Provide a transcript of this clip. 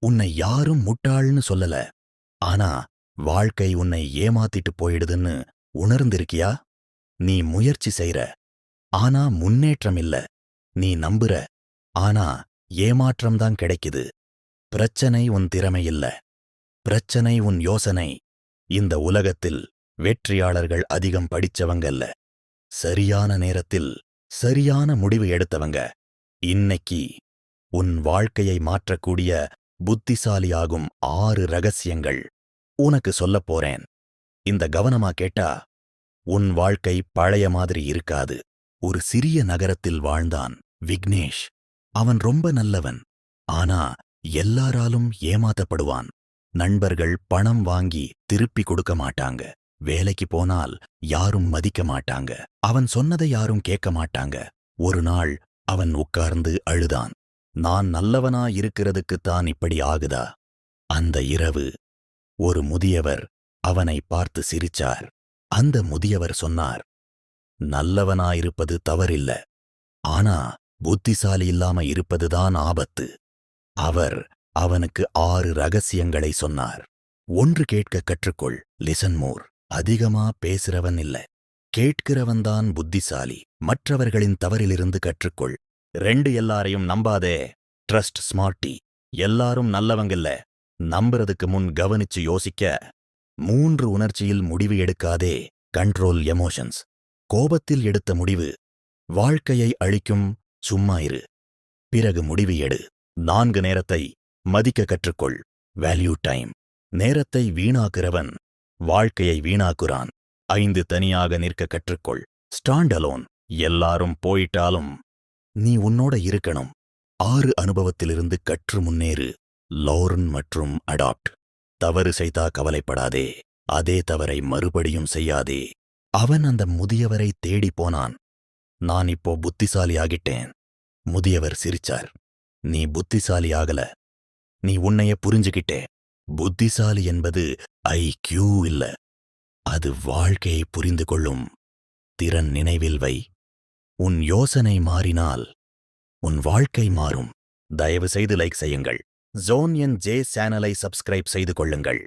உன்னை யாரும் முட்டாள்னு சொல்லல. ஆனா வாழ்க்கை உன்னை ஏமாத்திட்டு போயிடுதுன்னு உணர்ந்திருக்கியா? நீ முயற்சி செய்ற, ஆனா முன்னேற்றம் இல்ல. நீ நம்புற, ஆனா ஏமாற்றம்தான் கிடைக்குது. பிரச்சனை உன் திறமை இல்ல, பிரச்சனை உன் யோசனை. இந்த உலகத்தில் வெற்றியாளர்கள் அதிகம் படிச்சவங்கல்ல, சரியான நேரத்தில் சரியான முடிவு எடுத்தவங்க. இன்னைக்கு உன் வாழ்க்கையை மாற்றக்கூடிய புத்திசாலியாகும் 6 ரகசியங்கள் உனக்கு சொல்லப் போறேன். இந்த கவனமா கேட்டா உன் வாழ்க்கை பழைய மாதிரி இருக்காது. ஒரு சிறிய நகரத்தில் வாழ்ந்தான் விக்னேஷ். அவன் ரொம்ப நல்லவன், ஆனா எல்லாராலும் ஏமாத்தப்படுவான். நண்பர்கள் பணம் வாங்கி திருப்பி கொடுக்க மாட்டாங்க. வேலைக்கு போனால் யாரும் மதிக்க மாட்டாங்க. அவன் சொன்னதை யாரும் கேட்க மாட்டாங்க. ஒரு நாள் அவன் உட்கார்ந்து அழுதான். நான் நல்லவனா இருக்கிறதுக்குத்தான் இப்படி ஆகுதா? அந்த இரவு ஒரு முதியவர் அவனை பார்த்து சிரிச்சார். அந்த முதியவர் சொன்னார், நல்லவனாயிருப்பது தவறில்ல, ஆனா புத்திசாலி இல்லாம இருப்பதுதான் ஆபத்து. அவர் அவனுக்கு 6 ரகசியங்களை சொன்னார். ஒன்று, கேட்க கற்றுக்கொள். லிசன் மோர். அதிகமா பேசுறவன் இல்ல, கேட்கிறவன்தான் புத்திசாலி. மற்றவர்களின் தவறிலிருந்து கற்றுக்கொள். 2, எல்லாரையும் நம்பாதே. Trust smarty. எல்லாரும் நல்லவங்கில்ல, நம்புறதுக்கு முன் கவனிச்சு யோசிக்க. 3, உணர்ச்சியில் முடிவு எடுக்காதே. Control emotions. கோபத்தில் எடுத்த முடிவு வாழ்க்கையை அழிக்கும். சும்மா இரு, பிறகு முடிவு எடு. 4, நேரத்தை மதிக்க கற்றுக்கொள். Value time. நேரத்தை வீணாக்குறவன் வாழ்க்கையை வீணாக்குறான். 5, தனியாக நிற்க கற்றுக்கொள். Stand alone. எல்லாரும் போயிட்டாலும் நீ உன்னோட இருக்கணும். 6, அனுபவத்திலிருந்து கற்று முன்னேறு. லர்ன் மற்றும் அடாப்ட். தவறு செய்தா கவலைப்படாதே, அதே தவறை மறுபடியும் செய்யாதே. அவன் அந்த முதியவரை தேடி போனான். நான் இப்போ புத்திசாலி ஆகிட்டேன். முதியவர் சிரிச்சார். நீ புத்திசாலி ஆகல, நீ உன்னைய புரிஞ்சுகிட்டே. புத்திசாலி என்பது ஐக்யூ இல்ல, அது வாழ்க்கையை புரிந்து கொள்ளும் திறன். நினைவில் வை, உன் யோசனை மாறினால் உன் வாழ்க்கை மாறும். தயவு செய்து லைக் செய்யுங்கள். ஜோன் என் ஜே சேனலை சப்ஸ்கிரைப் செய்து கொள்ளுங்கள்.